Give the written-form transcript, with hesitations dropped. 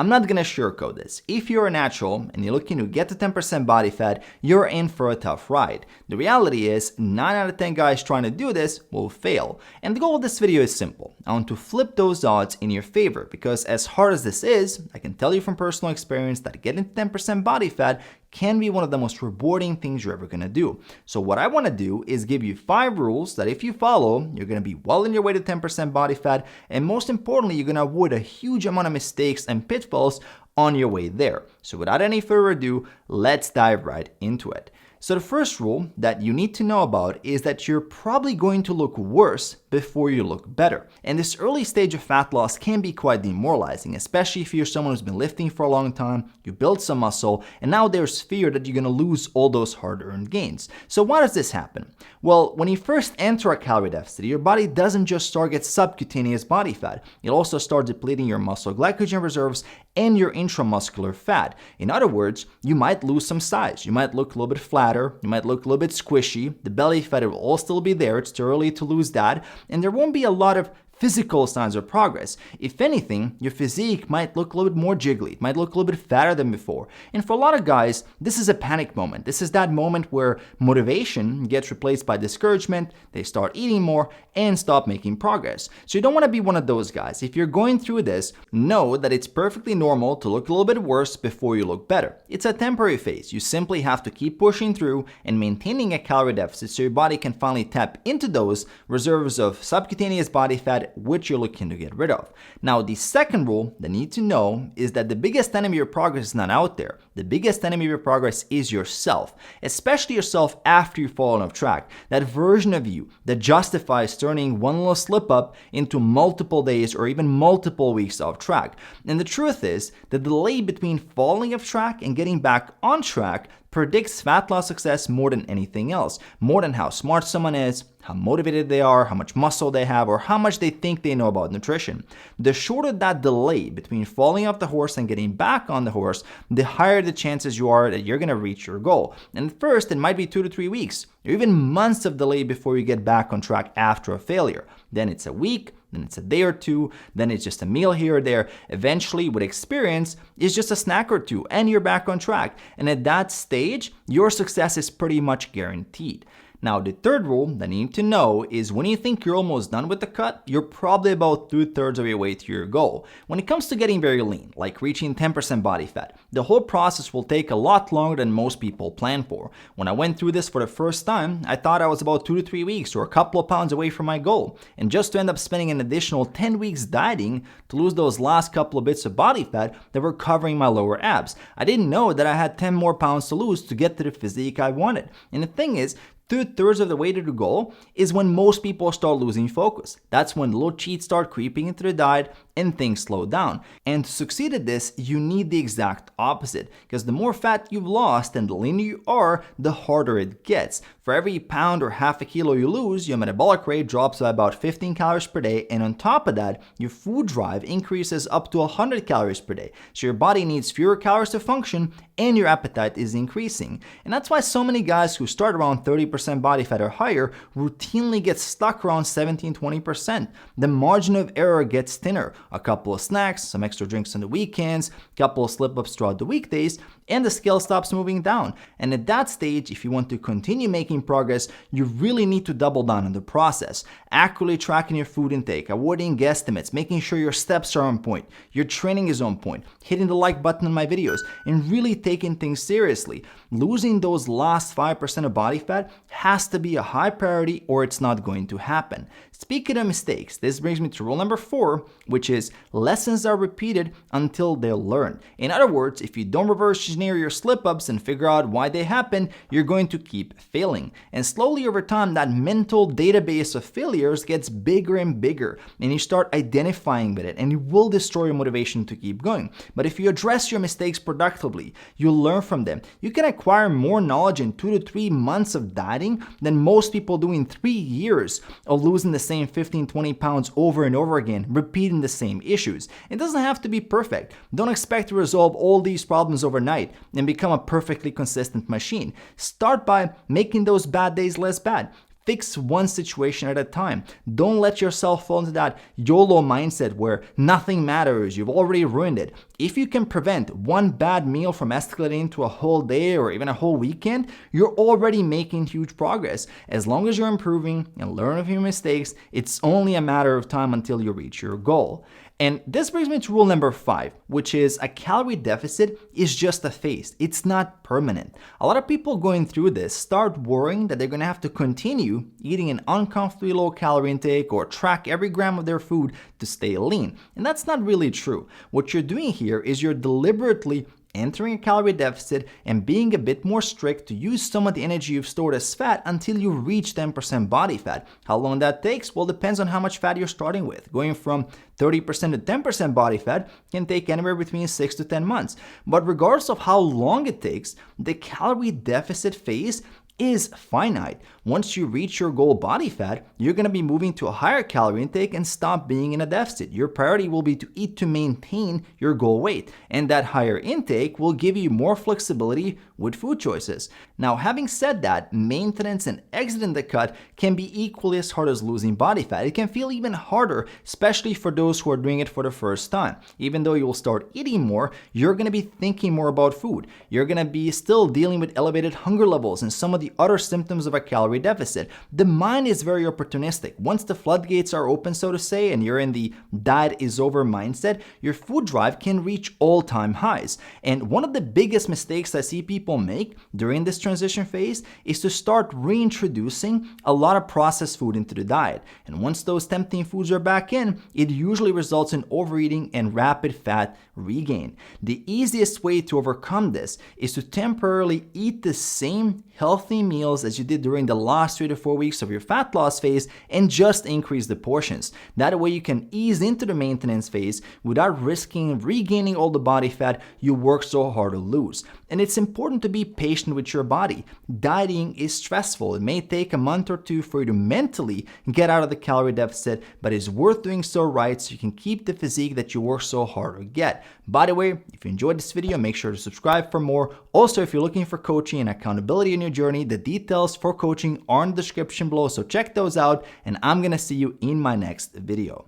I'm not gonna sugarcoat this. If you're a natural and you're looking to get to 10% body fat, you're in for a tough ride. The reality is 9 out of 10 guys trying to do this will fail. And the goal of this video is simple. I want to flip those odds in your favor, because as hard as this is, I can tell you from personal experience that getting to 10% body fat can be one of the most rewarding things you're ever gonna do. So what I wanna do is give you 5 rules that if you follow, you're gonna be well on your way to 10% body fat, and most importantly, you're gonna avoid a huge amount of mistakes and pitfalls on your way there. So without any further ado, let's dive right into it. So the first rule that you need to know about is that you're probably going to look worse before you look better. And this early stage of fat loss can be quite demoralizing, especially if you're someone who's been lifting for a long time, you build some muscle, and now there's fear that you're gonna lose all those hard-earned gains. So why does this happen? Well, when you first enter a calorie deficit, your body doesn't just target subcutaneous body fat, it also starts depleting your muscle glycogen reserves and your intramuscular fat. In other words, you might lose some size, you might look a little bit flatter, you might look a little bit squishy, the belly fat will all still be there, it's too early to lose that, and there won't be a lot of physical signs of progress. If anything, your physique might look a little bit more jiggly, it might look a little bit fatter than before. And for a lot of guys, this is a panic moment. This is that moment where motivation gets replaced by discouragement, they start eating more and stop making progress. So you don't want to be one of those guys. If you're going through this, know that it's perfectly normal to look a little bit worse before you look better. It's a temporary phase. You simply have to keep pushing through and maintaining a calorie deficit so your body can finally tap into those reserves of subcutaneous body fat which you're looking to get rid of. Now, the second rule that you need to know is that the biggest enemy of your progress is not out there. The biggest enemy of your progress is yourself, especially yourself after you've fallen off track. That version of you that justifies turning one little slip up into multiple days or even multiple weeks off track. And the truth is, the delay between falling off track and getting back on track predicts fat loss success more than anything else, more than how smart someone is, how motivated they are, how much muscle they have, or how much they think they know about nutrition. The shorter that delay between falling off the horse and getting back on the horse, the higher the chances you are that you're gonna reach your goal. And at first, it might be 2 to 3 weeks, or even months of delay before you get back on track after a failure. Then it's a week, then it's a day or two, then it's just a meal here or there. Eventually, with experience, it's just a snack or two, and you're back on track. And at that stage, your success is pretty much guaranteed. Now, the third rule that you need to know is when you think you're almost done with the cut, you're probably about 2/3 of your way to your goal. When it comes to getting very lean, like reaching 10% body fat, the whole process will take a lot longer than most people plan for. When I went through this for the first time, I thought I was about 2 to 3 weeks or a couple of pounds away from my goal. And just to end up spending an additional 10 weeks dieting to lose those last couple of bits of body fat that were covering my lower abs. I didn't know that I had 10 more pounds to lose to get to the physique I wanted. And the thing is, 2/3 of the way to the goal is when most people start losing focus. That's when little cheats start creeping into the diet and things slow down. And to succeed at this, you need the exact opposite, because the more fat you've lost and the leaner you are, the harder it gets. For every pound or half a kilo you lose, your metabolic rate drops by about 15 calories per day, and on top of that, your food drive increases up to 100 calories per day. So your body needs fewer calories to function, and your appetite is increasing. And that's why so many guys who start around 30% body fat or higher routinely get stuck around 17-20%. The margin of error gets thinner. A couple of snacks, some extra drinks on the weekends, a couple of slip-ups throughout the weekdays, and the scale stops moving down. And at that stage, if you want to continue making progress, you really need to double down on the process. Accurately tracking your food intake, avoiding guesstimates, making sure your steps are on point, your training is on point, hitting the like button on my videos, and really taking things seriously. Losing those last 5% of body fat has to be a high priority or it's not going to happen. Speaking of mistakes, this brings me to rule number 4, which is lessons are repeated until they're learned. In other words, if you don't reverse engineer your slip-ups and figure out why they happen, you're going to keep failing. And slowly over time, that mental database of failures gets bigger and bigger, and you start identifying with it, and it will destroy your motivation to keep going. But if you address your mistakes productively, you'll learn from them. You can acquire more knowledge in 2 to 3 months of dieting than most people do in 3 years of losing the same 15-20 pounds over and over again, repeating the same issues. It doesn't have to be perfect. Don't expect to resolve all these problems overnight and become a perfectly consistent machine. Start by making those bad days less bad. Fix one situation at a time. Don't let yourself fall into that YOLO mindset where nothing matters, you've already ruined it. If you can prevent one bad meal from escalating into a whole day or even a whole weekend, you're already making huge progress. As long as you're improving and learning from your mistakes, it's only a matter of time until you reach your goal. And this brings me to rule number 5, which is a calorie deficit is just a phase. It's not permanent. A lot of people going through this start worrying that they're going to have to continue eating an uncomfortably low calorie intake or track every gram of their food to stay lean. And that's not really true. What you're doing here is you're deliberately entering a calorie deficit and being a bit more strict to use some of the energy you've stored as fat until you reach 10% body fat. How long that takes? Well, depends on how much fat you're starting with. Going from 30% to 10% body fat can take anywhere between 6 to 10 months. But regardless of how long it takes, the calorie deficit phase is finite. Once you reach your goal body fat, you're going to be moving to a higher calorie intake and stop being in a deficit. Your priority will be to eat to maintain your goal weight, and that higher intake will give you more flexibility with food choices. Now, having said that, maintenance and exiting the cut can be equally as hard as losing body fat. It can feel even harder, especially for those who are doing it for the first time. Even though you will start eating more, you're going to be thinking more about food. You're going to be still dealing with elevated hunger levels and some of the other symptoms of a calorie deficit. The mind is very opportunistic. Once the floodgates are open, so to say, and you're in the diet is over mindset, your food drive can reach all-time highs. And one of the biggest mistakes I see people make during this transition phase is to start reintroducing a lot of processed food into the diet. And once those tempting foods are back in, it usually results in overeating and rapid fat regain. The easiest way to overcome this is to temporarily eat the same healthy meals as you did during the last 3 to 4 weeks of your fat loss phase and just increase the portions. That way you can ease into the maintenance phase without risking regaining all the body fat you worked so hard to lose. And it's important to be patient with your body. Dieting is stressful. It may take a month or two for you to mentally get out of the calorie deficit, but it's worth doing so right so you can keep the physique that you worked so hard to get. By the way, if you enjoyed this video, make sure to subscribe for more. Also, if you're looking for coaching and accountability in your journey, the details for coaching are in the description below, so check those out, and I'm gonna see you in my next video.